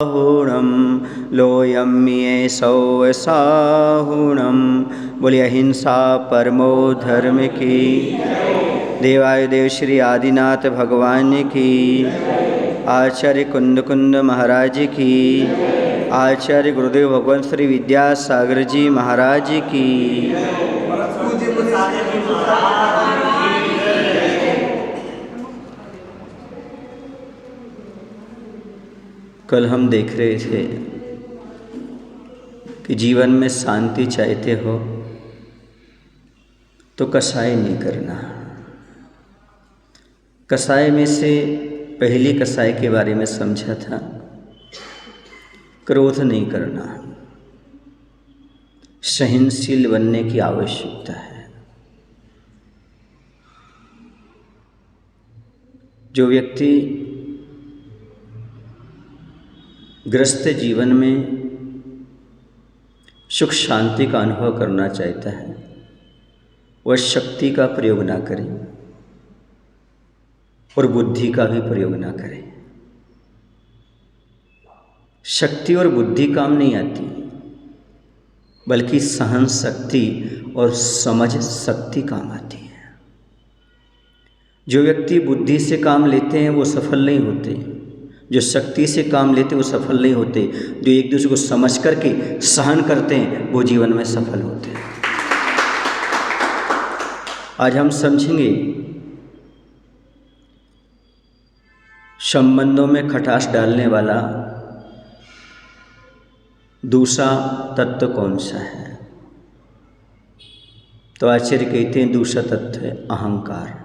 साहुणम लोयम ये सौ साहुणम। बोलिए अहिंसा परमो धर्म की। देवायुदेव श्री आदिनाथ भगवान की। आचार्य कुंद कुंद महाराज की। आचार्य गुरुदेव भगवान श्री विद्यासागर जी महाराज की। कल हम देख रहे थे कि जीवन में शांति चाहते हो तो कसाई नहीं करना। कसाई में से पहली कसाई के बारे में समझा था, क्रोध नहीं करना, सहनशील बनने की आवश्यकता है। जो व्यक्ति ग्रस्त जीवन में सुख शांति का अनुभव करना चाहता है वह शक्ति का प्रयोग ना करे और बुद्धि का भी प्रयोग ना करे। शक्ति और बुद्धि काम नहीं आती, बल्कि सहन शक्ति और समझ शक्ति काम आती है। जो व्यक्ति बुद्धि से काम लेते हैं वो सफल नहीं होते, जो शक्ति से काम लेते वो सफल नहीं होते, जो एक दूसरे को समझ करके सहन करते हैं वो जीवन में सफल होते हैं। आज हम समझेंगे संबंधों में खटास डालने वाला दूसरा तत्व कौन सा है। तो आचार्य कहते हैं दूसरा तत्व है अहंकार,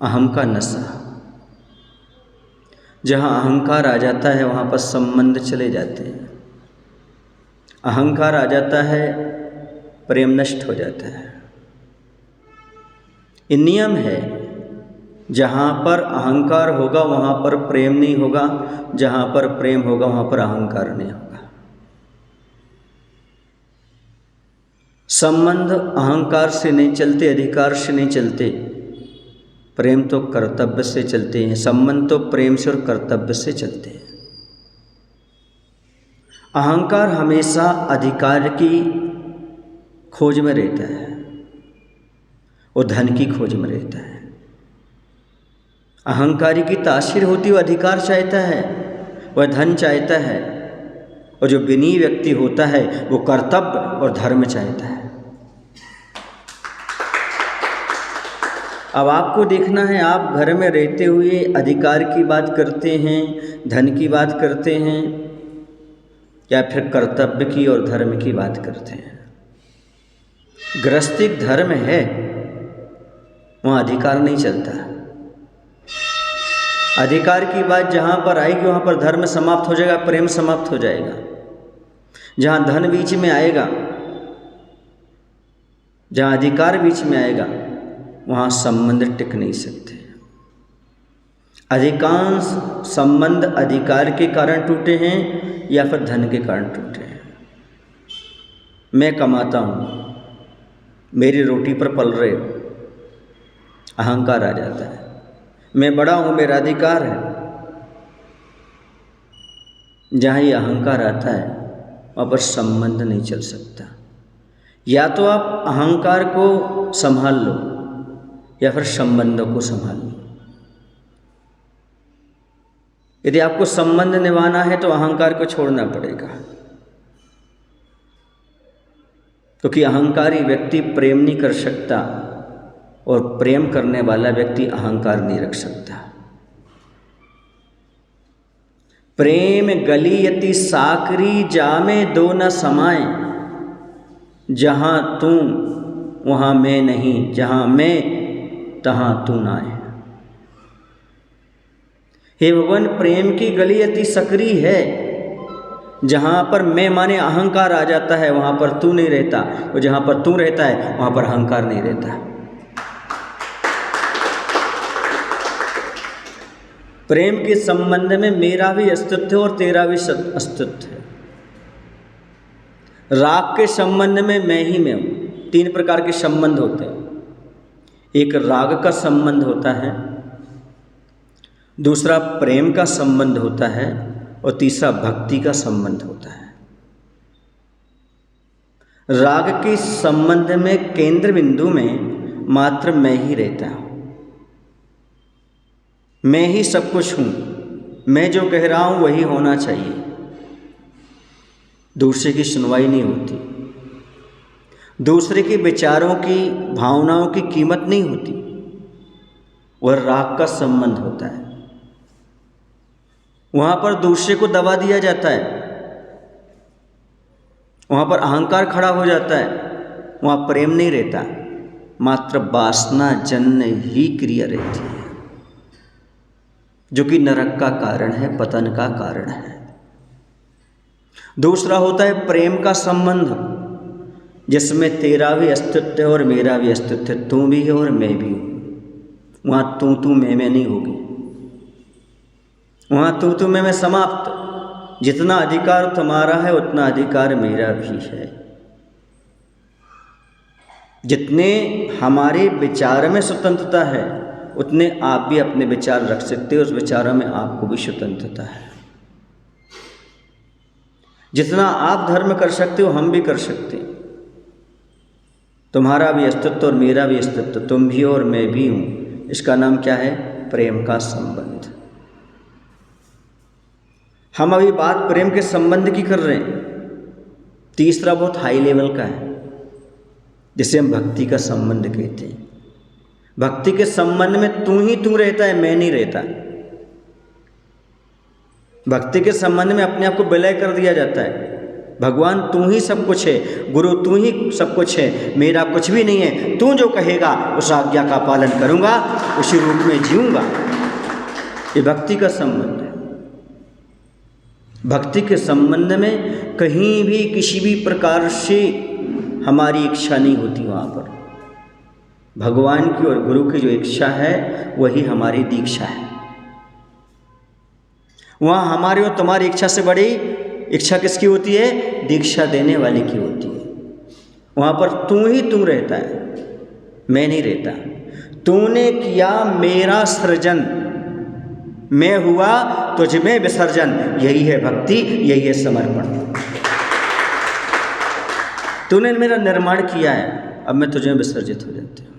अहम का नशा। जहाँ अहंकार आ जाता है वहाँ पर संबंध चले जाते हैं। अहंकार आ जाता है प्रेम नष्ट हो जाता है। ये नियम है, जहाँ पर अहंकार होगा वहाँ पर प्रेम नहीं होगा, जहाँ पर प्रेम होगा वहाँ पर अहंकार नहीं होगा। संबंध अहंकार से नहीं चलते, अधिकार से नहीं चलते, प्रेम तो कर्तव्य से चलते हैं। संबंध तो प्रेम से और कर्तव्य से चलते हैं। अहंकार हमेशा अधिकार की खोज में रहता है और धन की खोज में रहता है। अहंकारी की तासीर होती है, वह अधिकार चाहता है, वह धन चाहता है, और जो विनयी व्यक्ति होता है वो कर्तव्य और धर्म चाहता है। अब आपको देखना है, आप घर में रहते हुए अधिकार की बात करते हैं, धन की बात करते हैं, या फिर कर्तव्य की और धर्म की बात करते हैं। गृहस्थिक धर्म है, वहाँ अधिकार नहीं चलता। अधिकार की बात जहाँ पर आएगी वहाँ पर धर्म समाप्त हो जाएगा, प्रेम समाप्त हो जाएगा। जहाँ धन बीच में आएगा, जहाँ अधिकार बीच में आएगा, वहाँ संबंध टिक नहीं सकते। अधिकांश संबंध अधिकार के कारण टूटे हैं या फिर धन के कारण टूटे हैं। मैं कमाता हूँ, मेरी रोटी पर पल रहे हो, अहंकार आ जाता है। मैं बड़ा हूँ, मेरा अधिकार है। जहाँ ये अहंकार आता है वहाँ पर संबंध नहीं चल सकता। या तो आप अहंकार को संभाल लो या फिर संबंधों को संभाल लो। यदि आपको संबंध निभाना है तो अहंकार को छोड़ना पड़ेगा, क्योंकि अहंकारी व्यक्ति प्रेम नहीं कर सकता और प्रेम करने वाला व्यक्ति अहंकार नहीं रख सकता। प्रेम गलियति साकरी जामे दो न समाए, जहाँ तू वहाँ मैं नहीं, जहाँ मैं तहाँ तू ना है। हे भगवान, प्रेम की गली अति सकरी है। जहाँ पर मैं माने अहंकार आ जाता है वहाँ पर तू नहीं रहता, और जहाँ पर तू रहता है वहाँ पर अहंकार नहीं रहता। प्रेम के संबंध में मेरा भी अस्तित्व और तेरा भी अस्तित्व है। राग के संबंध में मैं ही मैं हूँ। तीन प्रकार के संबंध होते हैं। एक राग का संबंध होता है, दूसरा प्रेम का संबंध होता है, और तीसरा भक्ति का संबंध होता है। राग के संबंध में केंद्र बिंदु में मात्र मैं ही रहता हूं, मैं ही सब कुछ हूं, मैं जो कह रहा हूं वही होना चाहिए, दूसरे की सुनवाई नहीं होती, दूसरे के विचारों की भावनाओं की कीमत नहीं होती। वह राग का संबंध होता है। वहां पर दूसरे को दबा दिया जाता है, वहां पर अहंकार खड़ा हो जाता है, वहां प्रेम नहीं रहता, मात्र वासना जन्य ही क्रिया रहती है, जो कि नरक का कारण है, पतन का कारण है। दूसरा होता है प्रेम का संबंध, जिसमें तेरा भी अस्तित्व है और मेरा भी अस्तित्व है, तू भी है और मैं भी हूं। वहां तू मैं नहीं होगी, वहां तू मैं समाप्त। जितना अधिकार तुम्हारा है उतना अधिकार मेरा भी है। जितने हमारे विचार में स्वतंत्रता है उतने आप भी अपने विचार रख सकते हो, उस विचारों में आपको भी स्वतंत्रता है। जितना आप धर्म कर सकते हो हम भी कर सकते हैं। तुम्हारा भी अस्तित्व और मेरा भी अस्तित्व, तुम भी और मैं भी हूं। इसका नाम क्या है? प्रेम का संबंध। हम अभी बात प्रेम के संबंध की कर रहे हैं। तीसरा बहुत हाई लेवल का है, जिसे हम भक्ति का संबंध कहते हैं। भक्ति के संबंध में तू ही तू रहता है, मैं नहीं रहता। भक्ति के संबंध में अपने आप को विलय कर दिया जाता है। भगवान तू ही सब कुछ है, गुरु तू ही सब कुछ है, मेरा कुछ भी नहीं है। तू जो कहेगा उस आज्ञा का पालन करूंगा, उसी रूप में जीऊंगा। ये भक्ति का संबंध है। भक्ति के संबंध में कहीं भी किसी भी प्रकार से हमारी इच्छा नहीं होती। वहाँ पर भगवान की और गुरु की जो इच्छा है वही हमारी दीक्षा है। वहाँ हमारी और तुम्हारी इच्छा से बड़ी इच्छा किसकी होती है? दीक्षा देने वाले की होती है। वहाँ पर तू ही तू रहता है, मैं नहीं रहता। तूने किया मेरा सृजन, मैं हुआ तुझ में विसर्जन। यही है भक्ति, यही है समर्पण। तूने मेरा निर्माण किया है, अब मैं तुझे विसर्जित हो जाती हूँ।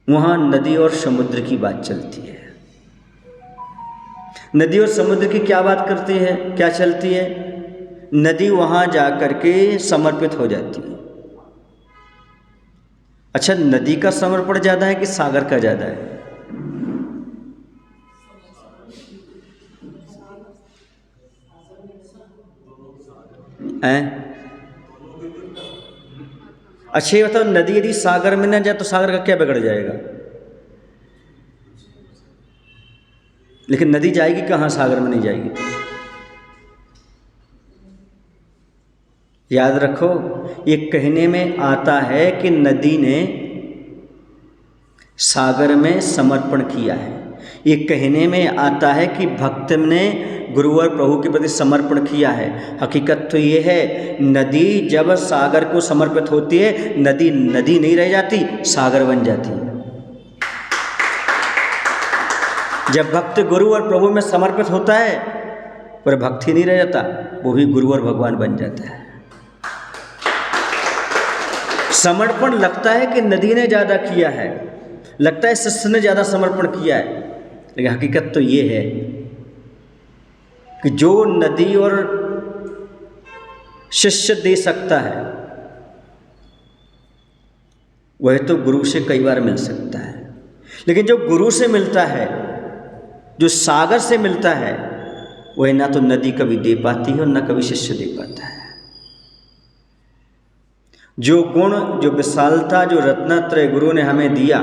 वहां नदी और समुद्र की बात चलती है। नदी और समुद्र की क्या बात करती है, क्या चलती है? नदी वहां जाकर के समर्पित हो जाती है। अच्छा, नदी का समर्पण ज्यादा है कि सागर का ज्यादा है? अच्छे बताओ, नदी यदि सागर में न जाए तो सागर का क्या बिगड़ जाएगा? लेकिन नदी जाएगी कहाँ? सागर में नहीं जाएगी। याद रखो, ये कहने में आता है कि नदी ने सागर में समर्पण किया है। ये कहने में आता है कि भक्त ने गुरु और प्रभु के प्रति समर्पण किया है। हकीकत तो ये है, नदी जब सागर को समर्पित होती है, नदी नदी नहीं रह जाती, सागर बन जाती है। जब भक्त गुरु और प्रभु में समर्पित होता है, पर भक्ति नहीं रह जाता, वो भी गुरु और भगवान बन जाता है। समर्पण लगता है कि नदी ने ज़्यादा किया है, लगता है शिष्य ने ज़्यादा समर्पण किया है, लेकिन हकीकत तो ये है कि जो नदी और शिष्य दे सकता है वह तो गुरु से कई बार मिल सकता है, लेकिन जो गुरु से मिलता है, जो सागर से मिलता है, वह ना तो नदी कभी दे पाती है और ना कभी शिष्य दे पाता है। जो गुण, जो विशालता, जो रत्नत्रय गुरु ने हमें दिया,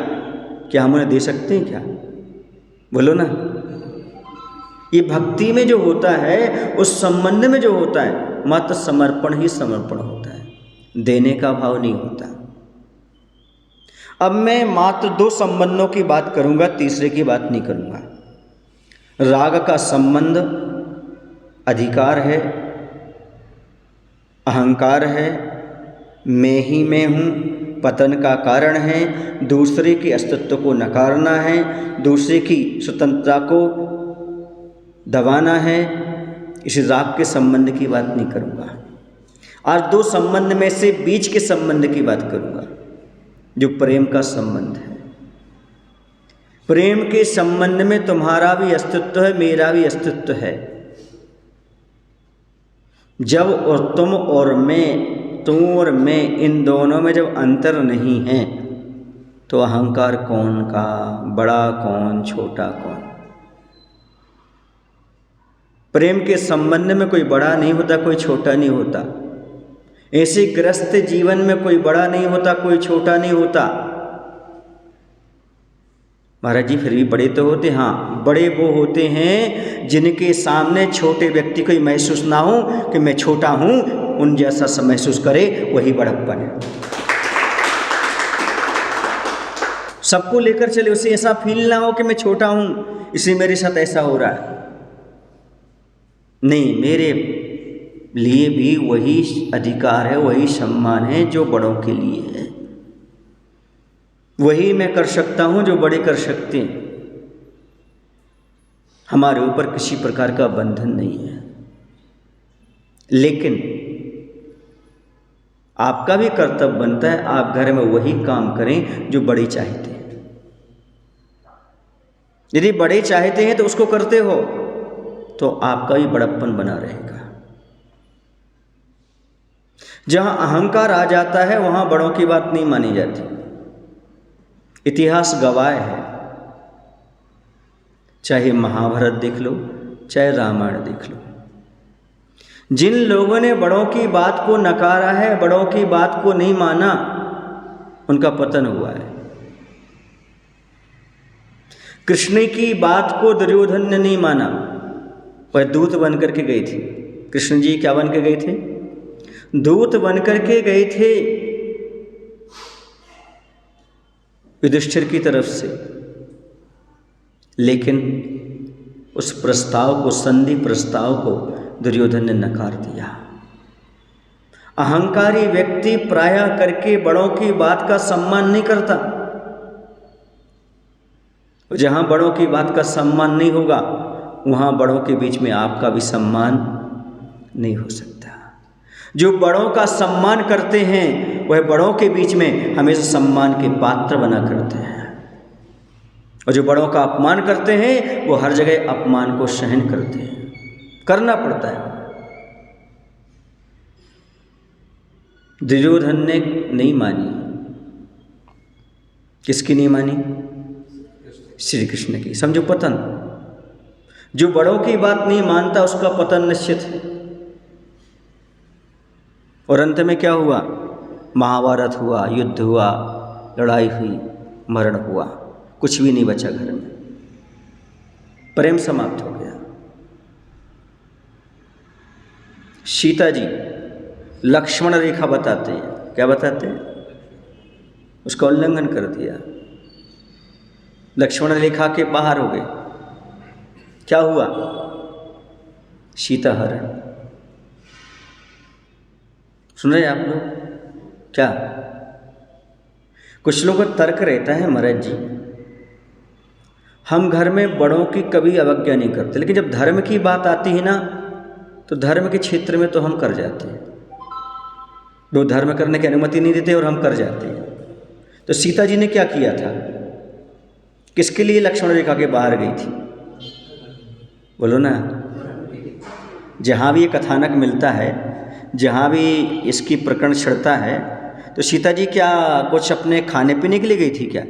क्या हम उन्हें दे सकते हैं? क्या बोलो ना। ये भक्ति में जो होता है, उस संबंध में जो होता है, मात्र समर्पण ही समर्पण होता है, देने का भाव नहीं होता। अब मैं मात्र 2 संबंधों की बात करूंगा, तीसरे की बात नहीं करूंगा। राग का संबंध अधिकार है, अहंकार है, मैं ही मैं हूँ, पतन का कारण है, दूसरे के अस्तित्व को नकारना है, दूसरे की स्वतंत्रता को दबाना है, इस राग के संबंध की बात नहीं करूँगा। आज दो संबंध में से बीच के संबंध की बात करूँगा, जो प्रेम का संबंध है। प्रेम के संबंध में तुम्हारा भी अस्तित्व है, मेरा भी अस्तित्व है। जब और तुम और मैं, तुम और मैं, इन दोनों में जब अंतर नहीं है तो अहंकार कौन का, बड़ा कौन, छोटा कौन। प्रेम के संबंध में कोई बड़ा नहीं होता, कोई छोटा नहीं होता। ऐसे ग्रस्त जीवन में कोई बड़ा नहीं होता, कोई छोटा नहीं होता। महाराज जी फिर भी बड़े तो होते, हाँ बड़े वो होते हैं जिनके सामने छोटे व्यक्ति को महसूस ना हो कि मैं छोटा हूं, उन जैसा महसूस करे, वही बड़प्पन है। सबको लेकर चले, उसे ऐसा फील ना हो कि मैं छोटा हूं इसलिए मेरे साथ ऐसा हो रहा है। नहीं, मेरे लिए भी वही अधिकार है, वही सम्मान है जो बड़ों के लिए है। वही मैं कर सकता हूं जो बड़े कर सकते हैं। हमारे ऊपर किसी प्रकार का बंधन नहीं है। लेकिन आपका भी कर्तव्य बनता है, आप घर में वही काम करें जो बड़े चाहते हैं। यदि बड़े चाहते हैं तो उसको करते हो तो आपका भी बड़प्पन बना रहेगा। जहां अहंकार आ जाता है वहां बड़ों की बात नहीं मानी जाती। इतिहास गवाह है, चाहे महाभारत देख लो, चाहे रामायण देख लो। जिन लोगों ने बड़ों की बात को नकारा है, बड़ों की बात को नहीं माना, उनका पतन हुआ है। कृष्ण की बात को दुर्योधन ने नहीं माना, वह दूत बन करके गए थे। कृष्ण जी क्या बन के गए थे? दूत बन करके गए थे युधिष्ठिर की तरफ से। लेकिन उस प्रस्ताव को, संधि प्रस्ताव को दुर्योधन ने नकार दिया। अहंकारी व्यक्ति प्रायः करके बड़ों की बात का सम्मान नहीं करता। जहां बड़ों की बात का सम्मान नहीं होगा वहां बड़ों के बीच में आपका भी सम्मान नहीं हो सकता। जो बड़ों का सम्मान करते हैं वह बड़ों के बीच में हमेशा सम्मान के पात्र बना करते हैं, और जो बड़ों का अपमान करते हैं वो हर जगह अपमान को सहन करते हैं, करना पड़ता है। दुर्योधन ने नहीं मानी। किसकी नहीं मानी? श्री कृष्ण की। समझो पतन। जो बड़ों की बात नहीं मानता उसका पतन निश्चित है। और अंत में क्या हुआ? महाभारत हुआ, युद्ध हुआ, लड़ाई हुई, मरण हुआ, कुछ भी नहीं बचा घर में, प्रेम समाप्त हो गया। सीता जी लक्ष्मण रेखा बताते हैं, क्या बताते हैं? उसका उल्लंघन कर दिया, लक्ष्मण रेखा के बाहर हो गए। क्या हुआ? सीता हरण। सुन रहे आप लोग? क्या कुछ लोगों का तर्क रहता है, महाराज जी हम घर में बड़ों की कभी अवज्ञा नहीं करते, लेकिन जब धर्म की बात आती है ना तो धर्म के क्षेत्र में तो हम कर जाते हैं। लोग धर्म करने की अनुमति नहीं देते और हम कर जाते हैं। तो सीता जी ने क्या किया था? किसके लिए लक्ष्मण रेखा के बाहर गई थी? बोलो ना। जहाँ भी ये कथानक मिलता है, जहाँ भी इसकी प्रकरण छिड़ता है, तो सीता जी क्या कुछ अपने खाने पीने के लिए गई थी क्या?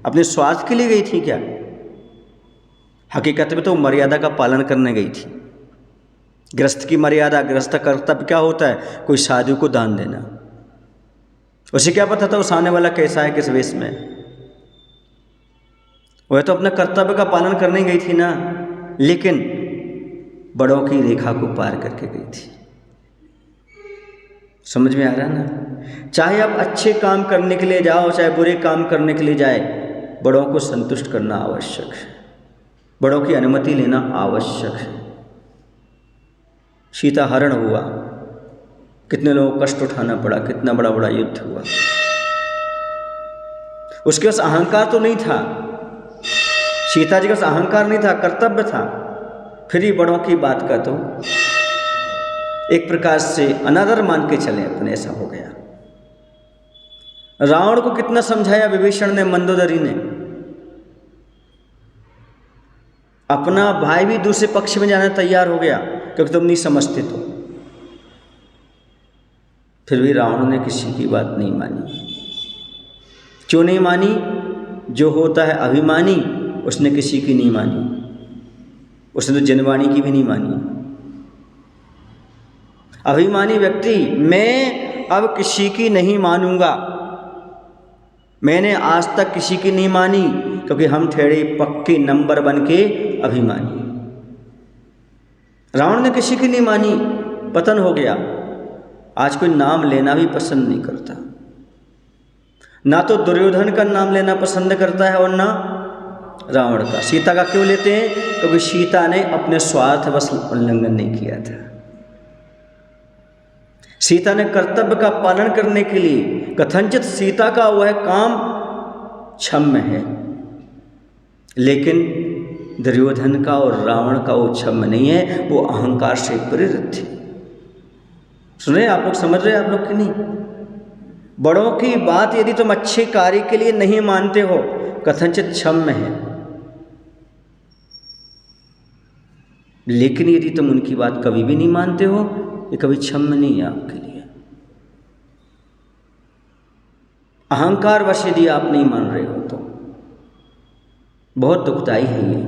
अपने स्वास्थ्य के लिए गई थी क्या? हकीकत में तो मर्यादा का पालन करने गई थी। गृहस्थ की मर्यादा, गृहस्थ कर्तव्य क्या होता है? कोई साधु को दान देना। उसे क्या पता था उस आने वाला कैसा है, किस वेश में? वह तो अपने कर्तव्य का पालन करने गई थी ना, लेकिन बड़ों की रेखा को पार करके गई थी। समझ में आ रहा ना? चाहे आप अच्छे काम करने के लिए जाओ, चाहे बुरे काम करने के लिए जाए, बड़ों को संतुष्ट करना आवश्यक है, बड़ों की अनुमति लेना आवश्यक है। सीता हरण हुआ, कितने लोगों को कष्ट उठाना पड़ा, कितना बड़ा बड़ा युद्ध हुआ। उसके पास अहंकार तो नहीं था, सीता जी का अहंकार नहीं था, कर्तव्य था। फिर ही बड़ों की बात का तो एक प्रकार से अनादर मान के चले अपने, ऐसा हो गया। रावण को कितना समझाया विभीषण ने, मंदोदरी ने, अपना भाई भी दूसरे पक्ष में जाने तैयार हो गया क्योंकि तुम नहीं समझते तो। फिर भी रावण ने किसी की बात नहीं मानी। क्यों नहीं मानी? जो होता है अभिमानी, उसने किसी की नहीं मानी, उसने तो जनवाणी की भी नहीं मानी। अभिमानी व्यक्ति, मैं अब किसी की नहीं मानूंगा, मैंने आज तक किसी की नहीं मानी, क्योंकि हम ठेड़े पक्के नंबर बन के अभिमानी। रावण ने किसी की नहीं मानी, पतन हो गया। आज कोई नाम लेना भी पसंद नहीं करता, ना तो दुर्योधन का नाम लेना पसंद करता है और ना रावण का। सीता का क्यों लेते हैं? क्योंकि सीता ने अपने स्वार्थवश उल्लंघन नहीं किया था। सीता ने कर्तव्य का पालन करने के लिए, कथनचित सीता का वह काम क्षम्य है, लेकिन दुर्योधन का और रावण का वो क्षम्य नहीं है, वो अहंकार से प्रेरित थे। सुन रहे आप लोग, समझ रहे आप लोग कि नहीं? बड़ों की बात यदि तुम अच्छे कार्य के लिए नहीं मानते हो, कथनचित क्षम्य है, लेकिन यदि तुम उनकी बात कभी भी नहीं मानते हो, ये कभी क्षम्य नहीं है आपके लिए। अहंकार वश यदि आप नहीं मान रहे हो तो बहुत दुखदाई है ये।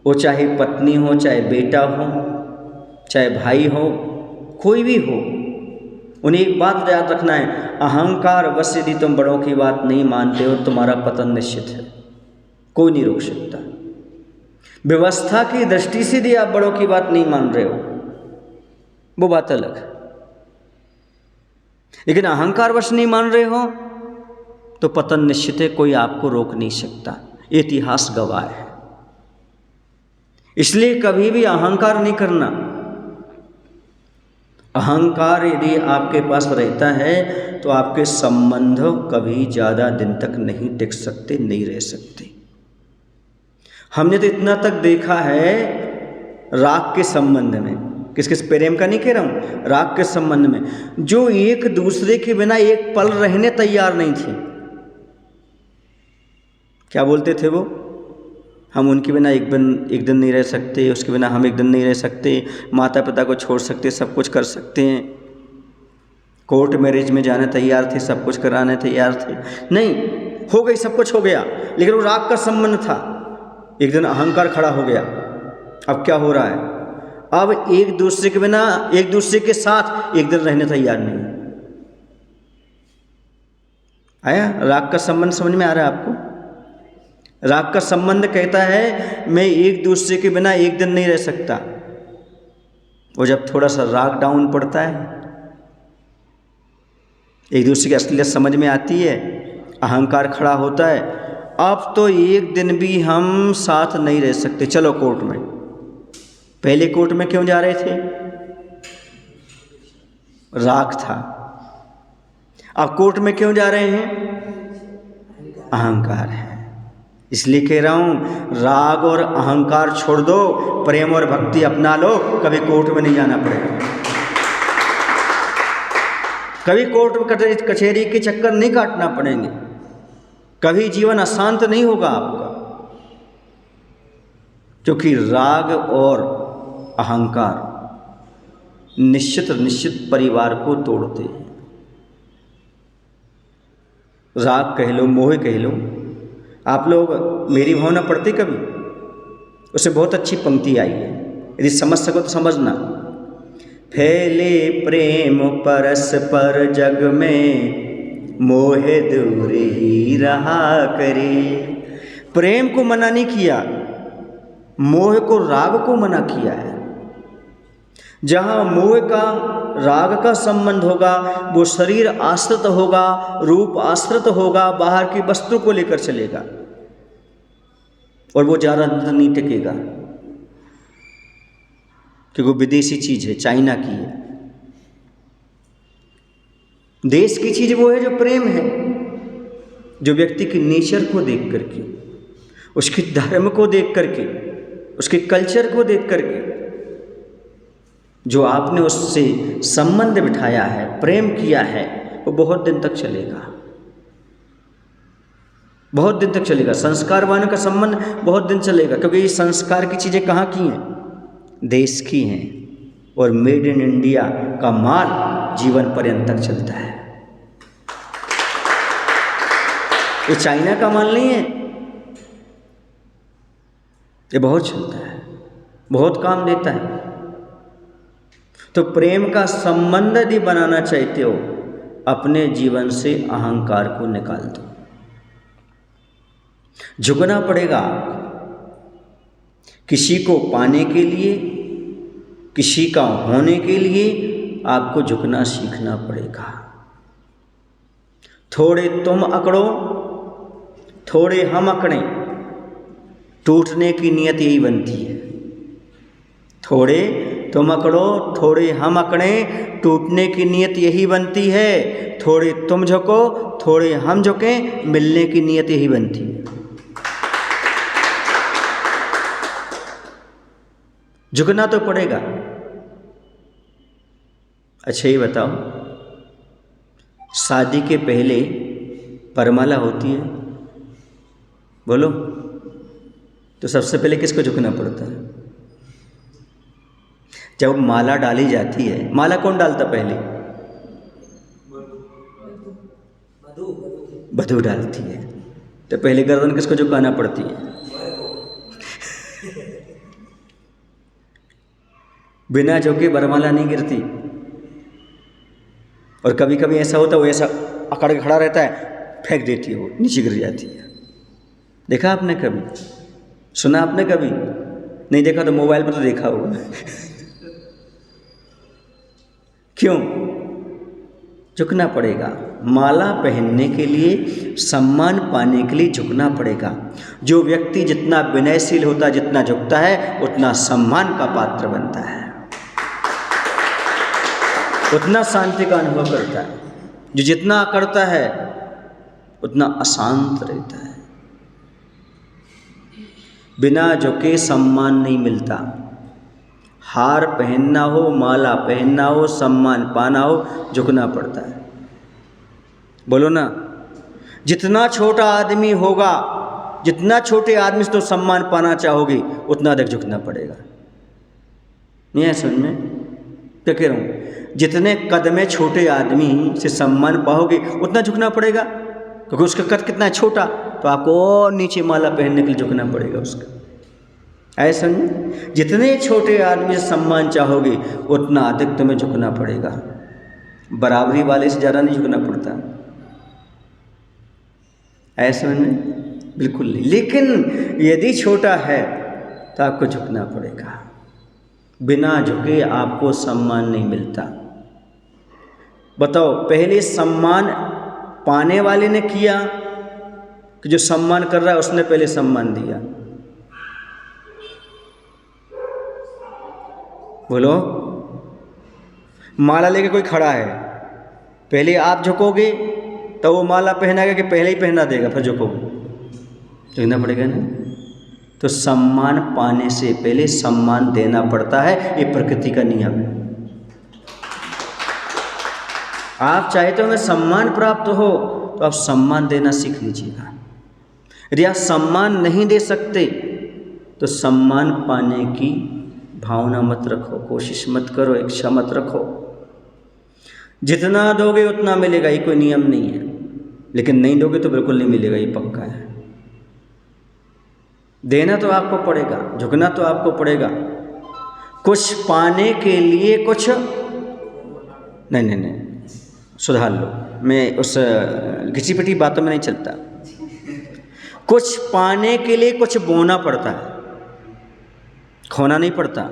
वो चाहे पत्नी हो, चाहे बेटा हो, चाहे भाई हो, कोई भी हो, उन्हें एक बात याद रखना है, अहंकार वश यदि तुम बड़ों की बात नहीं मानते हो, तुम्हारा पतन निश्चित है, कोई नहीं रोक सकता। व्यवस्था की दृष्टि से यदि आप बड़ों की बात नहीं मान रहे हो, वो बात अलग है, लेकिन अहंकार वश नहीं मान रहे हो तो पतन निश्चित है, कोई आपको रोक नहीं सकता, इतिहास गवाह है। इसलिए कभी भी अहंकार नहीं करना। अहंकार यदि आपके पास रहता है तो आपके संबंध कभी ज़्यादा दिन तक नहीं टिक सकते, नहीं रह सकते। हमने तो इतना तक देखा है राग के संबंध में, किस प्रेम का नहीं कह रहा हूँ, राग के संबंध में, जो एक दूसरे के बिना एक पल रहने तैयार नहीं थे। क्या बोलते थे वो? हम उनके बिना एक दिन नहीं रह सकते, उसके बिना हम एक दिन नहीं रह सकते, माता पिता को छोड़ सकते, सब कुछ कर सकते हैं, कोर्ट मैरिज में जाने तैयार थे, सब कुछ कराने तैयार थे। नहीं, हो गई, सब कुछ हो गया, लेकिन वो राग का संबंध था। एक दिन अहंकार खड़ा हो गया। अब क्या हो रहा है? अब एक दूसरे के बिना, एक दूसरे के साथ एक दिन रहने तैयार नहीं। आया राग का संबंध समझ में आ रहा है आपको? राग का संबंध कहता है मैं एक दूसरे के बिना एक दिन नहीं रह सकता। वो जब थोड़ा सा राग डाउन पड़ता है, एक दूसरे की असलियत समझ में आती है, अहंकार खड़ा होता है, अब तो एक दिन भी हम साथ नहीं रह सकते, चलो कोर्ट में। पहले कोर्ट में क्यों जा रहे थे? राग था। अब कोर्ट में क्यों जा रहे हैं? अहंकार है। इसलिए कह रहा हूं, राग और अहंकार छोड़ दो, प्रेम और भक्ति अपना लो, कभी कोर्ट में नहीं जाना पड़ेगा, कभी कोर्ट कचहरी के चक्कर नहीं काटना पड़ेंगे, कभी जीवन अशांत नहीं होगा आपका, क्योंकि राग और अहंकार निश्चित परिवार को तोड़ते हैं। राग कह लो, मोह कह लो। आप लोग मेरी भावना पढ़ते कभी? उससे बहुत अच्छी पंक्ति आई है, यदि समझ सको तो समझना। फैले प्रेम परस्पर जग में, मोह दूर ही रहा करे। प्रेम को मना नहीं किया, मोह को, राग को मना किया है। जहाँ मोह का, राग का संबंध होगा, वो शरीर आश्रित होगा, रूप आश्रित होगा, बाहर की वस्तु को लेकर चलेगा और वो ज़्यादा दिन नहीं टिकेगा, क्योंकि वो विदेशी चीज़ है, चाइना की है। देश की चीज़ वो है जो प्रेम है, जो व्यक्ति के नेचर को देख करके, उसके धर्म को देख करके, उसके कल्चर को देख करके, जो आपने उससे संबंध बिठाया है, प्रेम किया है, वो बहुत दिन तक चलेगा, बहुत दिन तक चलेगा। संस्कारवान का संबंध बहुत दिन चलेगा, क्योंकि ये संस्कार की चीज़ें कहाँ की हैं? देश की हैं, और मेड इन इंडिया का माल जीवन पर्यंत तक चलता है। ये चाइना का माल नहीं है, ये बहुत चलता है, बहुत काम देता है। तो प्रेम का संबंध यदि बनाना चाहते हो, अपने जीवन से अहंकार को निकाल दो। झुकना पड़ेगा आपको। किसी को पाने के लिए, किसी का होने के लिए आपको झुकना सीखना पड़ेगा। थोड़े तुम अकड़ो, थोड़े हम अकड़ें, टूटने की नियत यही बनती है। थोड़े तुम अकड़ो, थोड़े हम अकड़ें, टूटने की नियत यही बनती है। थोड़े तुम झुको, थोड़े हम झुकें, मिलने की नियत यही बनती है। झुकना तो पड़ेगा। अच्छा ये बताओ, शादी के पहले वरमाला होती है, बोलो, तो सबसे पहले किसको झुकना पड़ता है? जब माला डाली जाती है, माला कौन डालता पहले? वधू डालती है। तो पहले गर्दन किसको झुकाना पड़ती है? बिना झुके वरमाला नहीं गिरती। और कभी कभी ऐसा होता है, वो ऐसा अकड़ के खड़ा रहता है, फेंक देती है, वो नीचे गिर जाती है। देखा आपने कभी? सुना आपने कभी? नहीं देखा तो मोबाइल पर तो देखा होगा। क्यों? झुकना पड़ेगा। माला पहनने के लिए, सम्मान पाने के लिए झुकना पड़ेगा। जो व्यक्ति जितना विनयशील होता, जितना झुकता है, उतना सम्मान का पात्र बनता है, उतना शांति का अनुभव करता है। जो जितना अकड़ता है, उतना अशांत रहता है। बिना झुके सम्मान नहीं मिलता। हार पहनना हो, माला पहनना हो, सम्मान पाना हो, झुकना पड़ता है। बोलो ना, जितना छोटा आदमी होगा, जितना छोटे आदमी से तो सम्मान पाना चाहोगे, उतना अधिक झुकना पड़ेगा। नहीं है समझ में? क्या कह रहा हूँ? जितने कद में छोटे आदमी से सम्मान पाओगे, उतना झुकना पड़ेगा, क्योंकि उसका कद कितना है, छोटा, तो आपको और नीचे माला पहनने के लिए झुकना पड़ेगा उसका। ऐसा नहीं, जितने छोटे आदमी से सम्मान चाहोगे, उतना अधिक तुम्हें झुकना पड़ेगा। बराबरी वाले से ज़्यादा नहीं झुकना पड़ता। ऐसा नहीं, बिल्कुल नहीं। लेकिन यदि छोटा है तो आपको झुकना पड़ेगा। बिना झुके आपको सम्मान नहीं मिलता। बताओ, पहले सम्मान पाने वाले ने किया कि जो सम्मान कर रहा है उसने पहले सम्मान दिया? बोलो। माला लेके कोई खड़ा है, पहले आप झुकोगे तो वो माला पहनाएगा कि पहले ही पहना देगा फिर झुकोगे? झुकना पड़ेगा ना। तो सम्मान पाने से पहले सम्मान देना पड़ता है, ये प्रकृति का नियम है। आप चाहते हो सम्मान प्राप्त हो, तो आप सम्मान देना सीख लीजिएगा। यदि आप सम्मान नहीं दे सकते, तो सम्मान पाने की भावना मत रखो, कोशिश मत करो, इच्छा मत रखो। जितना दोगे उतना मिलेगा, ये कोई नियम नहीं है। लेकिन नहीं दोगे तो बिल्कुल नहीं मिलेगा, ये पक्का है। देना तो आपको पड़ेगा, झुकना तो आपको पड़ेगा। कुछ पाने के लिए कुछ नहीं, सुधार लो, मैं उस घिसी पिटी बातों में नहीं चलता। कुछ पाने के लिए कुछ बोना पड़ता है, खोना नहीं पड़ता।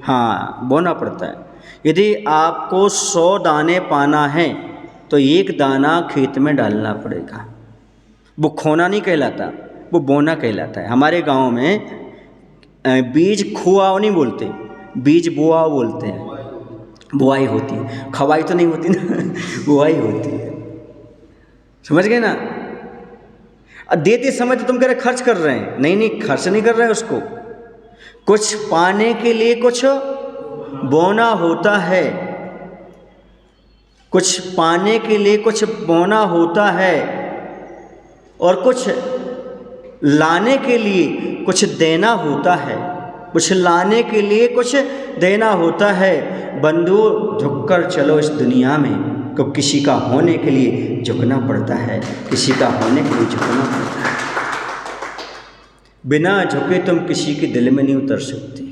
हाँ, बोना पड़ता है। यदि आपको 100 दाने पाना है तो एक दाना खेत में डालना पड़ेगा। वो खोना नहीं कहलाता, वो बोना कहलाता है। हमारे गांव में बीज खुआओ नहीं बोलते, बीज बुआओ बोलते हैं। बुआई होती है, खवाई तो नहीं होती ना, बुआई होती है। समझ गए ना? देते समय तो तुम कह रहे खर्च कर रहे हैं, नहीं, खर्च नहीं कर रहे हैं उसको, कुछ पाने के लिए कुछ बोना होता है, कुछ पाने के लिए कुछ बोना होता है, और कुछ लाने के लिए कुछ देना होता है, कुछ लाने के लिए कुछ देना होता है। बंधुओं, झुककर चलो इस दुनिया में, तो किसी का होने के लिए झुकना पड़ता है, किसी का होने के लिए झुकना पड़ता है। बिना झुके तुम किसी के दिल में नहीं उतर सकते।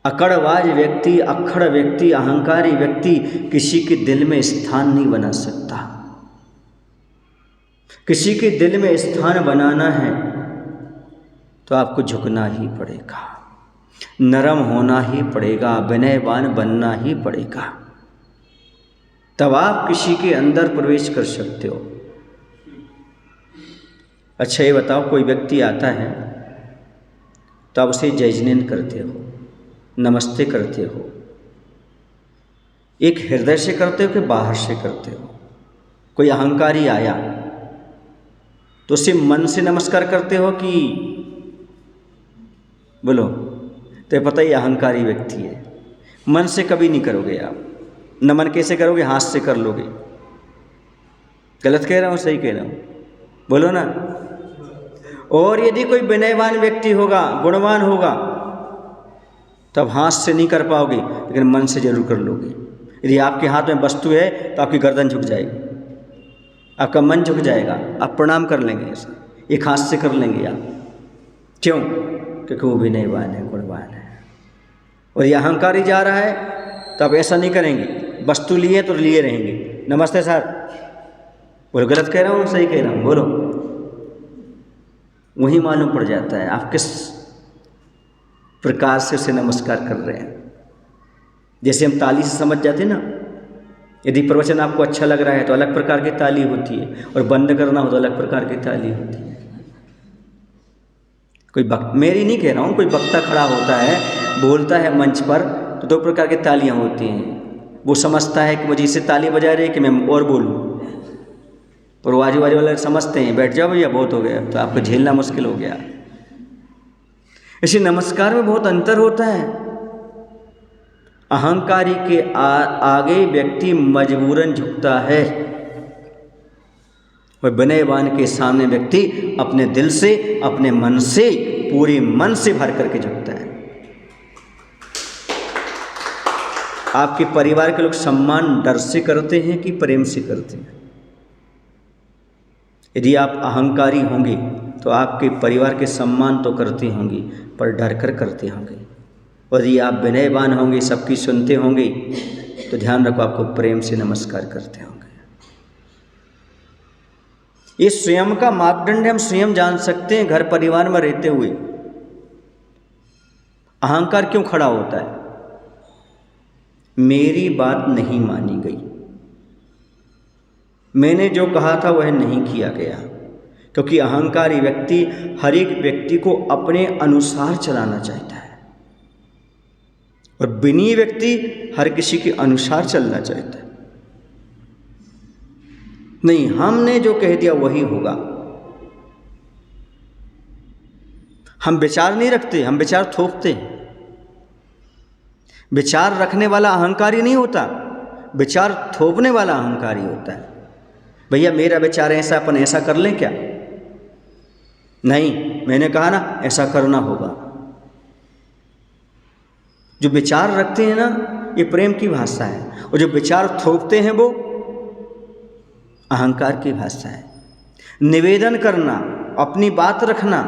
अकड़वाज व्यक्ति, अक्खड़ व्यक्ति, अहंकारी व्यक्ति किसी के दिल में स्थान नहीं बना सकता। किसी के दिल में स्थान बनाना है तो आपको झुकना ही पड़ेगा, नरम होना ही पड़ेगा, विनयवान बनना ही पड़ेगा, तब आप किसी के अंदर प्रवेश कर सकते हो। अच्छा ये बताओ, कोई व्यक्ति आता है तो आप उसे जय जिनेंद्र करते हो, नमस्ते करते हो, एक हृदय से करते हो कि बाहर से करते हो? कोई अहंकारी आया तो उसे मन से नमस्कार करते हो कि बोलो? तो पता ही अहंकारी व्यक्ति है। मन से कभी नहीं करोगे आप। नमन कैसे करोगे? हाथ से कर लोगे। गलत कह रहा हूँ, सही कह रहा हूँ? बोलो ना। और यदि कोई विनयवान व्यक्ति होगा, गुणवान होगा, तब हाथ से नहीं कर पाओगे, लेकिन मन से जरूर कर लोगे। यदि आपके हाथ में वस्तु है तो आपकी गर्दन झुक जाएगी, आपका मन झुक जाएगा, आप प्रणाम कर लेंगे, ऐसा एक हाथ से कर लेंगे आप। क्यों? क्योंकि वो विनयवान है, गुणवान है। और ये अहंकारी जा रहा है तो आप ऐसा नहीं करेंगे, वस्तु लिए तो लिए रहेंगे, नमस्ते सर। बोलो गलत कह रहा हूँ, सही कह रहा हूँ? बोलो। वही मालूम पड़ जाता है आप किस प्रकार से उसे नमस्कार कर रहे हैं। जैसे हम ताली से समझ जाते हैं ना, यदि प्रवचन आपको अच्छा लग रहा है तो अलग प्रकार की ताली होती है, और बंद करना हो तो अलग प्रकार की ताली होती है। कोई मेरी नहीं कह रहा हूँ, कोई वक्ता खड़ा होता है, बोलता है मंच पर, तो दो प्रकार की तालियाँ होती हैं। वो समझता है कि मुझे इससे ताली बजा रही है कि मैं और बोलूँ, और वो आजू बाजू वाले समझते हैं बैठ जाओ भैया बहुत हो गया, तो आपको झेलना मुश्किल हो गया। इसी नमस्कार में बहुत अंतर होता है। अहंकारी के आगे व्यक्ति मजबूरन झुकता है, और विनयवान के सामने व्यक्ति अपने दिल से, अपने मन से, पूरे मन से भर करके झुकता है। आपके परिवार के लोग सम्मान डर से करते हैं कि प्रेम से करते हैं? यदि आप अहंकारी होंगे तो आपके परिवार के सम्मान तो करते होंगे, पर डर कर करते होंगे। और यदि आप विनयवान होंगे, सबकी सुनते होंगे, तो ध्यान रखो आपको प्रेम से नमस्कार करते होंगे। ये स्वयं का मापदंड हम स्वयं जान सकते हैं। घर परिवार में रहते हुए अहंकार क्यों खड़ा होता है? मेरी बात नहीं मानी गई, मैंने जो कहा था वह नहीं किया गया। क्योंकि अहंकारी व्यक्ति हर एक व्यक्ति को अपने अनुसार चलाना चाहता है, और विनयी व्यक्ति हर किसी के अनुसार चलना चाहता है। नहीं, हमने जो कह दिया वही होगा। हम विचार नहीं रखते, हम विचार थोपते हैं। विचार रखने वाला अहंकारी नहीं होता, विचार थोपने वाला अहंकारी होता है। भैया मेरा विचार ऐसा, अपन ऐसा कर लें क्या? नहीं, मैंने कहा ना ऐसा करना होगा। जो विचार रखते हैं ना, ये प्रेम की भाषा है, और जो विचार थोपते हैं वो अहंकार की भाषा है। निवेदन करना, अपनी बात रखना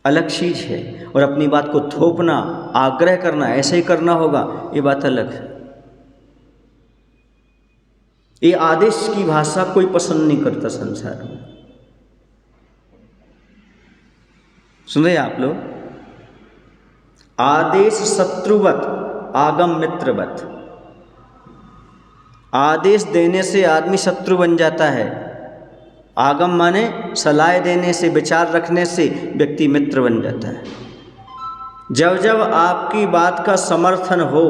अलग चीज है, और अपनी बात को थोपना, आग्रह करना, ऐसे ही करना होगा, ये बात अलग है। ये आदेश की भाषा कोई पसंद नहीं करता संसार में। सुन रहे आप लोग? आदेश शत्रुवत, आगम मित्रवत। आदेश देने से आदमी शत्रु बन जाता है। आगम माने सलाह देने से, विचार रखने से व्यक्ति मित्र बन जाता है। जब जब आपकी बात का समर्थन हो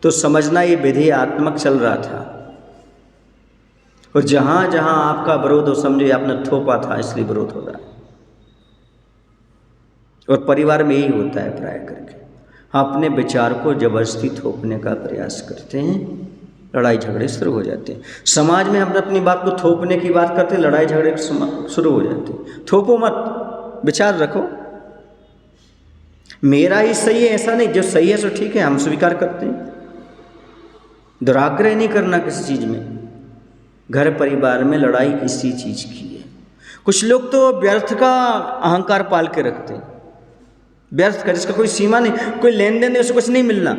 तो समझना ये विधेयात्मक चल रहा था, और जहाँ जहाँ आपका विरोध हो, समझे आपने थोपा था इसलिए विरोध हो रहा है। और परिवार में यही होता है प्राय करके, हम अपने विचार को जबरदस्ती थोपने का प्रयास करते हैं, लड़ाई झगड़े शुरू हो जाते हैं। समाज में हम अपनी बात को थोपने की बात करते हैं, लड़ाई झगड़े शुरू हो जाते हैं। थोपो मत, विचार रखो, मेरा ही सही है ऐसा नहीं, जो सही है सो ठीक है, हम स्वीकार करते हैं। दुराग्रह नहीं करना किसी चीज़ में। घर परिवार में लड़ाई इसी चीज़ की है। कुछ लोग तो व्यर्थ का अहंकार पाल के रखते हैं, व्यर्थ का, जिसका कोई सीमा नहीं, कोई लेन देन नहीं, उससे कुछ नहीं मिलना।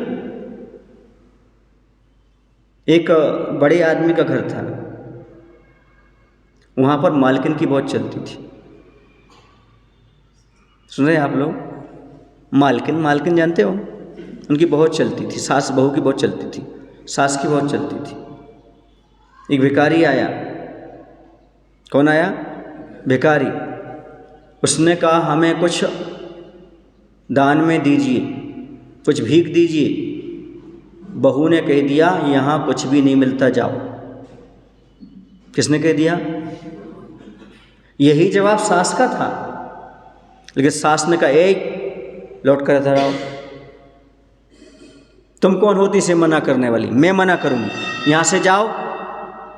एक बड़े आदमी का घर था, वहाँ पर मालकिन की बहुत चलती थी। सुन रहे हैं आप लोग? मालकिन जानते हो? उनकी बहुत चलती थी, सास बहू की बहुत चलती थी, सास की बहुत चलती थी। एक भिखारी आया। कौन आया? भिखारी। उसने कहा हमें कुछ दान में दीजिए, कुछ भीख दीजिए। बहू ने कह दिया यहाँ कुछ भी नहीं मिलता, जाओ। किसने कह दिया? यही जवाब सास का था, लेकिन सास ने कहा एक लौट कर इधर आओ। तुम कौन होती इसे मना करने वाली? मैं मना करूंगी, यहाँ से जाओ,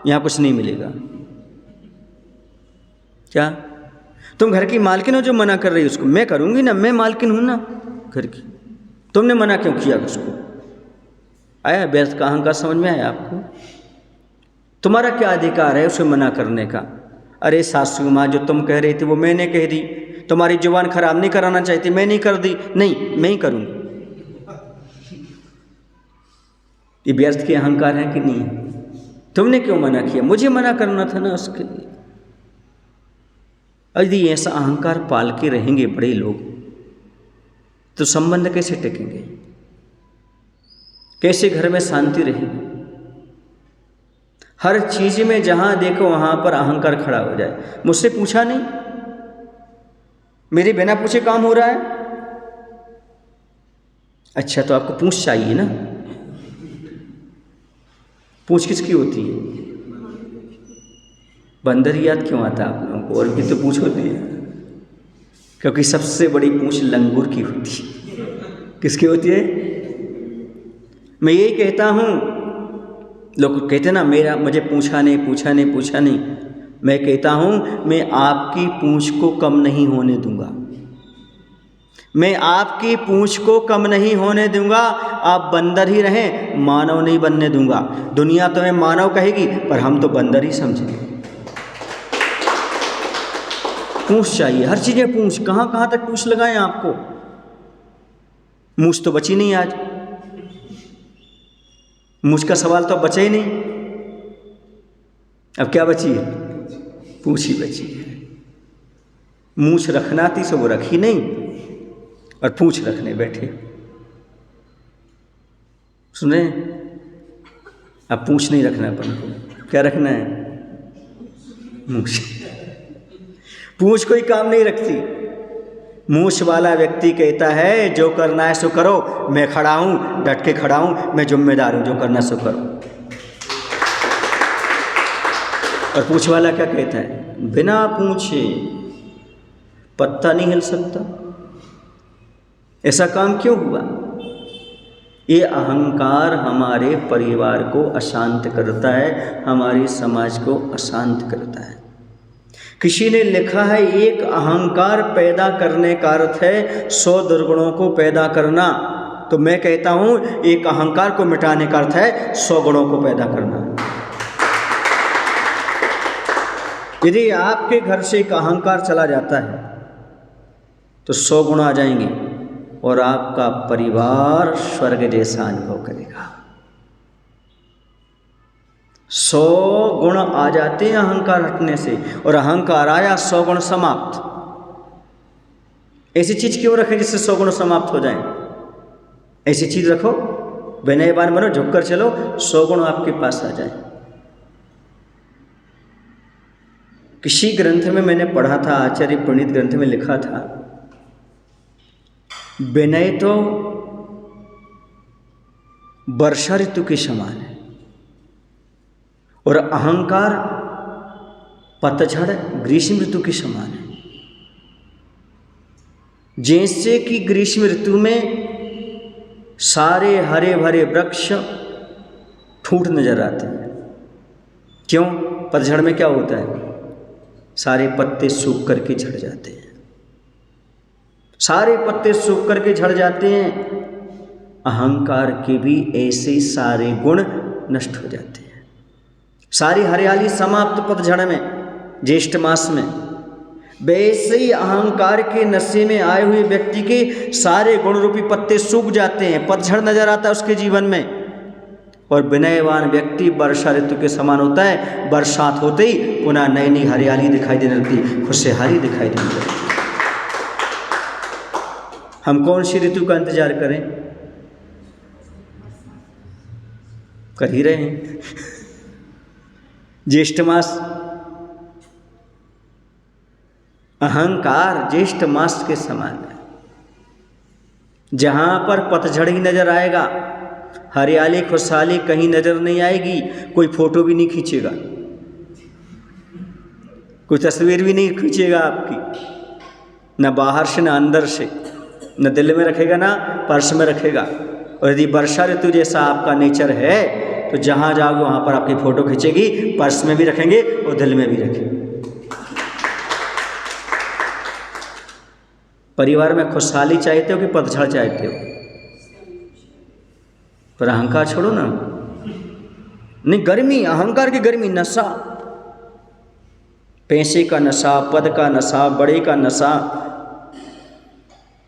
यहाँ कुछ नहीं मिलेगा। क्या तुम घर की मालकिन हो जो मना कर रही हो उसको? मैं करूंगी ना, मैं मालकिन हूं ना घर की, तुमने मना क्यों किया उसको? आया व्यर्थ का अहंकार समझ में आया आपको? तुम्हारा क्या अधिकार है उसे मना करने का? अरे सासू माँ, जो तुम कह रही थी वो मैंने कह दी, तुम्हारी जुबान खराब नहीं कराना चाहती, मैं नहीं कर दी, नहीं मैं ही करूंगी। ये व्यर्थ के अहंकार है कि नहीं? तुमने क्यों मना किया? मुझे मना करना था ना उसके लिए। यदि ऐसा अहंकार पाल के रहेंगे बड़े लोग तो संबंध कैसे टिकेंगे? कैसे घर में शांति रहेगी? हर चीज में जहां देखो वहां पर अहंकार खड़ा हो जाए। मुझसे पूछा नहीं, मेरे बिना पूछे काम हो रहा है। अच्छा तो आपको पूछ चाहिए ना? पूछ किसकी होती है? बंदर याद क्यों आता आप लोगों को? और भी तो पूछ होती है, क्योंकि सबसे बड़ी पूछ लंगूर की होती है। किसकी होती है? मैं यही कहता हूँ, लोग कहते ना मेरा मुझे पूछा नहीं। मैं कहता हूँ मैं आपकी पूछ को कम नहीं होने दूंगा, मैं आपकी पूछ को कम नहीं होने दूंगा। आप बंदर ही रहें, मानव नहीं बनने दूंगा। दुनिया तुम्हें मानव कहेगी पर हम तो बंदर ही समझेंगे। पूछ चाहिए, हर चीज़ें पूछ। कहाँ तक पूछ लगाएं आपको? मूछ तो बची नहीं आज, मूछ का सवाल तो बचा ही नहीं। अब क्या बची है? पूछ ही बची है। मूछ रखना थी सो वो रखी नहीं, और पूछ रखने बैठे। सुने, अब पूछ नहीं रखना अपन को, क्या रखना है? मूछ। पूछ कोई काम नहीं रखती। मूछ वाला व्यक्ति कहता है जो करना है सो करो, मैं खड़ा हूं, डट के खड़ा हूं, मैं जिम्मेदार हूं, जो करना सो करो। और पूछ वाला क्या कहता है? बिना पूछे पत्ता नहीं हिल सकता। ऐसा काम क्यों हुआ? ये अहंकार हमारे परिवार को अशांत करता है, हमारे समाज को अशांत करता है। किसी ने लिखा है एक अहंकार पैदा करने का अर्थ है 100 दुर्गुणों को पैदा करना। तो मैं कहता हूं एक अहंकार को मिटाने का अर्थ है 100 गुणों को पैदा करना। यदि आपके घर से एक अहंकार चला जाता है तो 100 गुण आ जाएंगे और आपका परिवार स्वर्ग जैसा अनुभव करेगा। 100 गुण आ जाते हैं अहंकार हटने से, और अहंकार आया 100 गुण समाप्त। ऐसी चीज क्यों रखें जिससे 100 गुण समाप्त हो जाएं? ऐसी चीज रखो, विनयवान बनो, झुककर चलो, 100 गुण आपके पास आ जाए। किसी ग्रंथ में मैंने पढ़ा था, आचार्य प्रणीत ग्रंथ में लिखा था, विनय तो वर्षा ऋतु के समान है और अहंकार पतझड़ ग्रीष्म ऋतु के समान है। जैसे कि ग्रीष्म ऋतु में सारे हरे भरे वृक्ष ठूंठ नजर आते हैं। क्यों? पतझड़ में क्या होता है? सारे पत्ते सूख करके झड़ जाते हैं। सारे पत्ते सूख करके झड़ जाते हैं। अहंकार के भी ऐसे सारे गुण नष्ट हो जाते हैं। सारी हरियाली समाप्त पतझड़ में, ज्येष्ठ मास में। वैसे ही अहंकार के नशे में आए हुए व्यक्ति के सारे गुण रूपी पत्ते सूख जाते हैं, पतझड़ नजर आता है उसके जीवन में। और विनयवान व्यक्ति वर्षा ऋतु के समान होता है। बरसात होते ही पुनः नई नई हरियाली दिखाई देने लगती, खुशहाली दिखाई देने लगती। हम कौन सी ऋतु का इंतजार करें? कर ही रहे हैं। ज्येष्ठ मास, अहंकार ज्येष्ठ मास के समान है। जहां पर पतझड़ ही नजर आएगा, हरियाली खुशहाली कहीं नजर नहीं आएगी। कोई फोटो भी नहीं खींचेगा, कोई तस्वीर भी नहीं खींचेगा आपकी, न बाहर से न अंदर से, न दिल में रखेगा ना पर्स में रखेगा। और यदि वर्षा ऋतु जैसा आपका नेचर है तो जहाँ जाओगे वहाँ पर आपकी फ़ोटो खींचेगी, पर्स में भी रखेंगे और दिल में भी रखेंगे। परिवार में खुशहाली चाहते हो कि पतझड़ चाहते हो? पर अहंकार छोड़ो ना। नहीं, गर्मी, अहंकार की गर्मी, नशा, पैसे का नशा, पद का नशा, बड़े का नशा,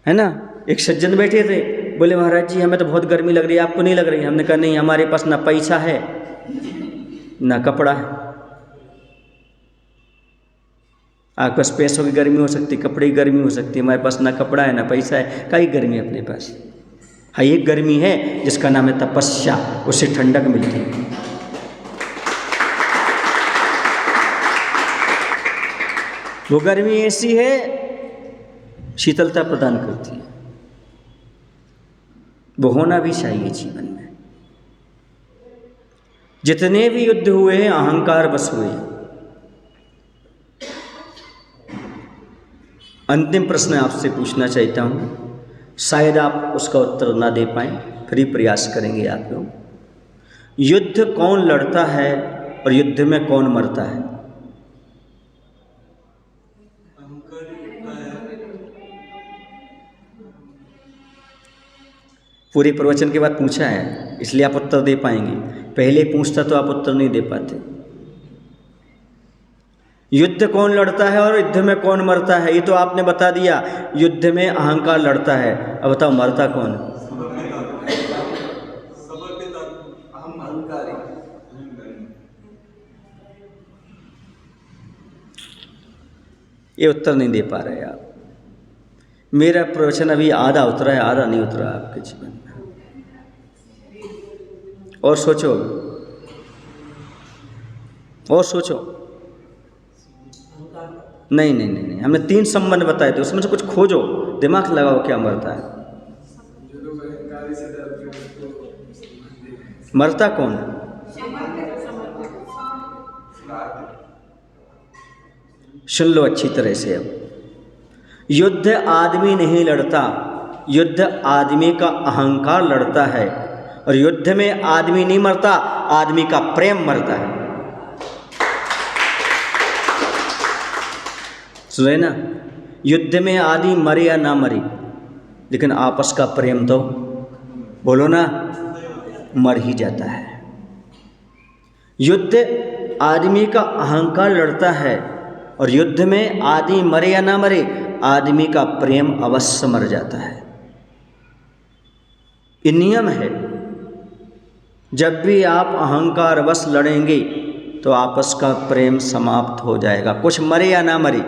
है ना। एक सज्जन बैठे थे, बोले महाराज जी हमें तो बहुत गर्मी लग रही है, आपको नहीं लग रही? हमने कहा नहीं, हमारे पास ना पैसा है ना कपड़ा है। आपके पास पैसों की गर्मी हो सकती, कपड़े की गर्मी हो सकती है, हमारे पास ना कपड़ा है ना पैसा है, कई गर्मी अपने पास। हाँ, एक गर्मी है जिसका नाम है तपस्या, उससे ठंडक मिलती है। वो गर्मी ऐसी है, शीतलता प्रदान करती है। वो होना भी चाहिए जीवन में। जितने भी युद्ध हुए हैं अहंकार बस हुए। अंतिम प्रश्न आपसे पूछना चाहता हूं, शायद आप उसका उत्तर ना दे पाएं, फिर ही प्रयास करेंगे आप लोग। युद्ध कौन लड़ता है और युद्ध में कौन मरता है? पूरे प्रवचन के बाद पूछा है, इसलिए आप उत्तर दे पाएंगे। पहले पूछता तो आप उत्तर नहीं दे पाते। युद्ध कौन लड़ता है और युद्ध में कौन मरता है, ये तो आपने बता दिया। युद्ध में अहंकार लड़ता है, अब बताओ मरता कौन? ये उत्तर नहीं दे पा रहे आप। मेरा प्रवचन अभी आधा उतरा है, आधा नहीं उतरा आपके जीवन में। और सोचो, और सोचो। नहीं नहीं नहीं नहीं, हमने 3 संबंध बताए थे, उसमें से कुछ खोजो, दिमाग लगाओ क्या मरता है। मरता कौन? सुन लो अच्छी तरह से। अब युद्ध आदमी नहीं लड़ता, युद्ध आदमी का अहंकार लड़ता है। और युद्ध में आदमी नहीं मरता, आदमी का प्रेम मरता है। सुने ना, युद्ध में आदमी मरे या ना मरे, लेकिन आपस का प्रेम तो बोलो ना मर ही जाता है। युद्ध आदमी का अहंकार लड़ता है और युद्ध में आदमी मरे या ना मरे, आदमी का प्रेम अवश्य मर जाता है। ये नियम है। जब भी आप अहंकार वश लड़ेंगे तो आपस का प्रेम समाप्त हो जाएगा। कुछ मरे या ना मरे,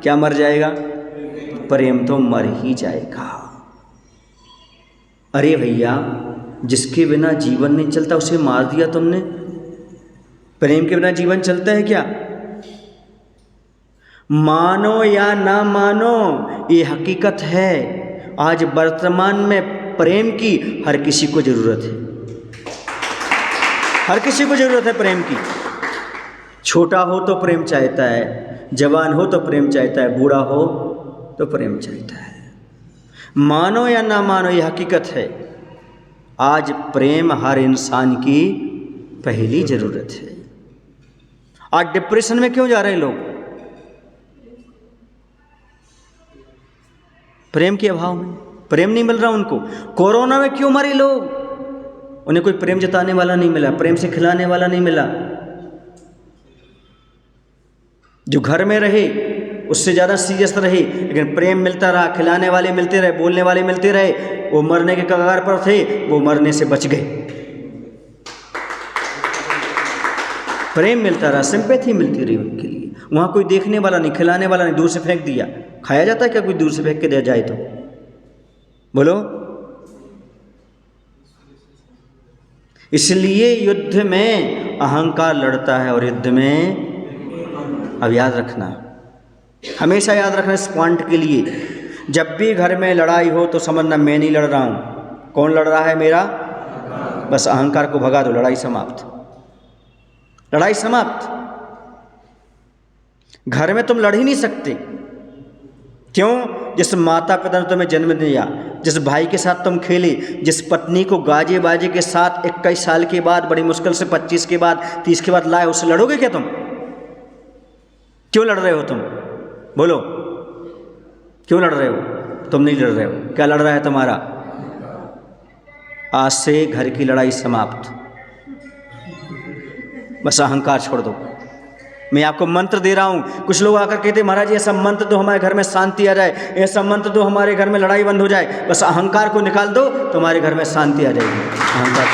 क्या मर जाएगा? प्रेम तो मर ही जाएगा। अरे भैया, जिसके बिना जीवन नहीं चलता उसे मार दिया तुमने। प्रेम के बिना जीवन चलता है क्या? मानो या ना मानो, ये हकीकत है। आज वर्तमान में प्रेम की हर किसी को जरूरत है। हर किसी को जरूरत है प्रेम की। छोटा हो तो प्रेम चाहता है, जवान हो तो प्रेम चाहता है, बूढ़ा हो तो प्रेम चाहता है। मानो या ना मानो, ये हकीकत है। आज प्रेम हर इंसान की पहली जरूरत है। आज डिप्रेशन में क्यों जा रहे हैं लोग? प्रेम के अभाव में, प्रेम नहीं मिल रहा उनको। कोरोना में क्यों मरे लोग? उन्हें कोई प्रेम जताने वाला नहीं मिला, प्रेम से खिलाने वाला नहीं मिला। जो घर में रहे उससे ज़्यादा सीरियस रहे, लेकिन प्रेम मिलता रहा, खिलाने वाले मिलते रहे, बोलने वाले मिलते रहे। वो मरने के कगार पर थे, वो मरने से बच गए। प्रेम मिलता रहा, सिंपैथी मिलती रही उनके लिए। वहाँ कोई देखने वाला नहीं, खिलाने वाला नहीं, दूर से फेंक दिया। खाया जाता है क्या कोई दूर से फेंक के दे जाए तो? बोलो। इसलिए युद्ध में अहंकार लड़ता है, और युद्ध में, अब याद रखना, हमेशा याद रखना इस पॉइंट के लिए, जब भी घर में लड़ाई हो तो समझना मैं नहीं लड़ रहा हूँ। कौन लड़ रहा है? मेरा। बस अहंकार को भगा दो, लड़ाई समाप्त, लड़ाई समाप्त। घर में तुम लड़ ही नहीं सकते। क्यों? जिस माता पिता ने तुम्हें जन्म दिया, जिस भाई के साथ तुम खेले, जिस पत्नी को गाजे बाजे के साथ 21 साल के बाद, बड़ी मुश्किल से 25 के बाद, 30 के बाद लाए, उससे लड़ोगे क्या तुम? क्यों लड़ रहे हो तुम? बोलो, क्यों लड़ रहे हो? तुम नहीं लड़ रहे हो। क्या लड़ रहा है तुम्हारा? आज से घर की लड़ाई समाप्त। बस अहंकार छोड़ दो। मैं आपको मंत्र दे रहा हूं। कुछ लोग आकर कहते महाराज ऐसा मंत्र दो हमारे घर में शांति आ जाए, ऐसा मंत्र दो हमारे घर में लड़ाई बंद हो जाए। बस अहंकार को निकाल दो, तुम्हारे घर में शांति आ जाएगी। अहंकार,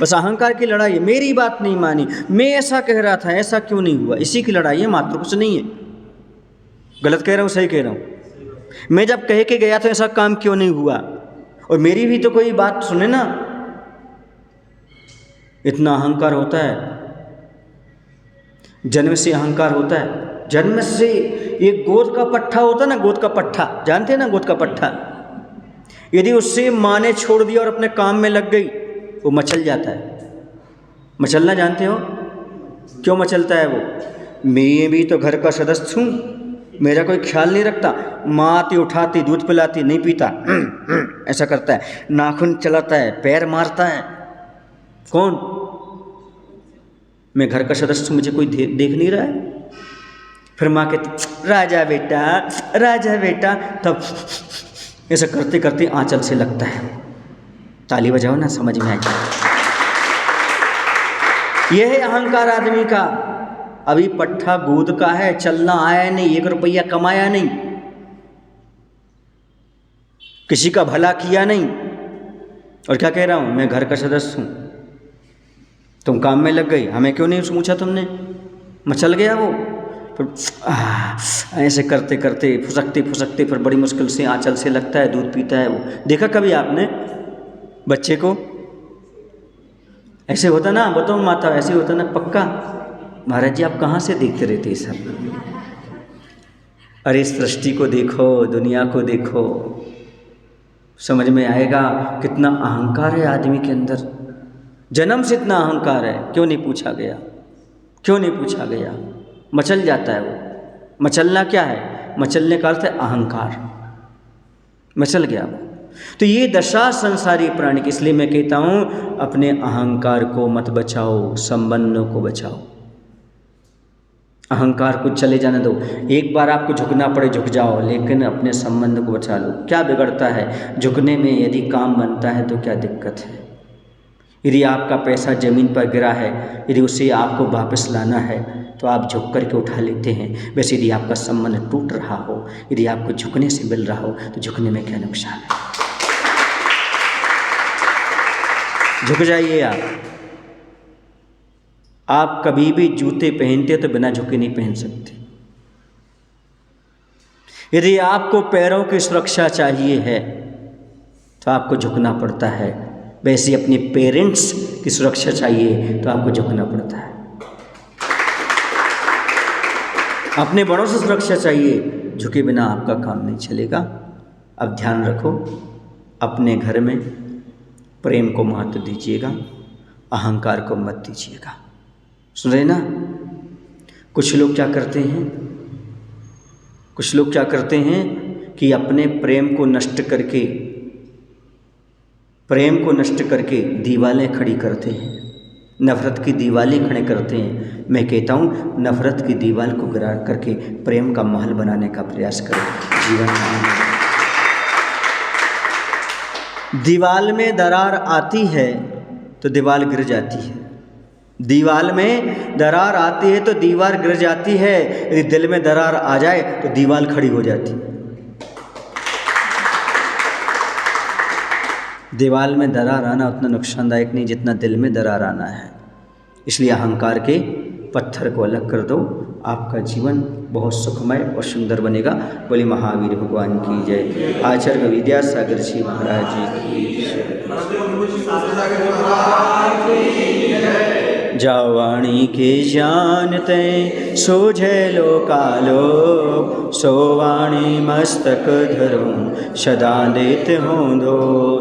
बस अहंकार की लड़ाई है। मेरी बात नहीं मानी, मैं ऐसा कह रहा था, ऐसा क्यों नहीं हुआ, इसी की लड़ाई है, मात्र कुछ नहीं है। गलत कह रहा हूँ, सही कह रहा हूँ? मैं जब कह के गया तो ऐसा काम क्यों नहीं हुआ, और मेरी भी तो कोई बात सुने ना। इतना अहंकार होता है, जन्म से अहंकार होता है, जन्म से। एक गोद का पट्ठा होता है ना, गोद का पट्ठा, जानते हैं ना गोद का पट्ठा? यदि उससे माँ ने छोड़ दिया और अपने काम में लग गई, वो मचल जाता है। मचलना जानते हो? क्यों मचलता है वो? मैं भी तो घर का सदस्य हूँ, मेरा कोई ख्याल नहीं रखता। माँ आती, उठाती, दूध पिलाती, नहीं पीता, ऐसा करता है, नाखून चलाता है, पैर मारता है। कौन? मैं घर का सदस्य, मुझे कोई देख नहीं रहा है। फिर माँ कहती राजा बेटा, राजा बेटा, तब ऐसा करते करते आंचल से लगता है। ताली बजाओ ना, समझ में आ जाए। यह है अहंकार आदमी का। अभी पट्ठा गोद का है, चलना आया नहीं, 1 रुपया कमाया नहीं, किसी का भला किया नहीं, और क्या कह रहा हूं, मैं घर का सदस्य हूं। तुम काम में लग गई, हमें क्यों नहीं पूछा तुमने? मचल गया वो। फिर ऐसे करते करते, फुसकते फुसकते, फिर बड़ी मुश्किल से आंचल से लगता है, दूध पीता है वो। देखा कभी आपने बच्चे को? ऐसे होता ना, बताओ माता, ऐसे होता ना पक्का? महाराज जी आप कहाँ से देखते रहते सब? अरे सृष्टि को देखो, दुनिया को देखो, समझ में आएगा कितना अहंकार है आदमी के अंदर। जन्म से इतना अहंकार है, क्यों नहीं पूछा गया? क्यों नहीं पूछा गया? मचल जाता है वो। मचलना क्या है? मचलने का अर्थ है अहंकार। मचल गया वो। तो ये दशा संसारी प्राणी की। इसलिए मैं कहता हूँ अपने अहंकार को मत बचाओ, संबंधों को बचाओ। अहंकार को चले जाने दो। एक बार आपको झुकना पड़े झुक जाओ, लेकिन अपने संबंध को बचा लो। क्या बिगड़ता है झुकने में? यदि काम बनता है तो क्या दिक्कत है? यदि आपका पैसा ज़मीन पर गिरा है, यदि उसे आपको वापस लाना है तो आप झुक करके उठा लेते हैं। वैसे यदि आपका संबंध टूट रहा हो, यदि आपको झुकने से मिल रहा हो, तो झुकने में क्या नुकसान है? झुक जाइए आप कभी भी जूते पहनते तो बिना झुके नहीं पहन सकते। यदि आपको पैरों की सुरक्षा चाहिए है तो आपको झुकना पड़ता है। वैसे अपने पेरेंट्स की सुरक्षा चाहिए तो आपको झुकना पड़ता है। अपने बड़ों से सुरक्षा चाहिए, झुके बिना आपका काम नहीं चलेगा। अब ध्यान रखो, अपने घर में प्रेम को महत्व दीजिएगा, अहंकार को मत दीजिएगा। सुन रहे ना? कुछ लोग क्या करते हैं कि अपने प्रेम को नष्ट करके दीवारें खड़ी करते हैं, नफ़रत की दीवारें खड़े करते हैं। मैं कहता हूँ नफ़रत की दीवार को गिरा करके प्रेम का महल बनाने का प्रयास करें। जीवन दीवार में दरार आती है तो दीवार गिर जाती है, दीवार में दरार आती है तो दीवार गिर जाती है। यदि दिल में दरार आ जाए तो दीवार खड़ी हो जाती है। दीवार में दरार आना उतना नुकसानदायक नहीं जितना दिल में दरार आना है। इसलिए अहंकार के पत्थर को अलग कर दो, आपका जीवन बहुत सुखमय और सुंदर बनेगा। बोले महावीर भगवान की जय। आचार्य विद्यासागर जी महाराज जी की। जाओ वाणी के जानते सोझे लोकालो, सो वाणी मस्तक धरो सदा देते हों दो।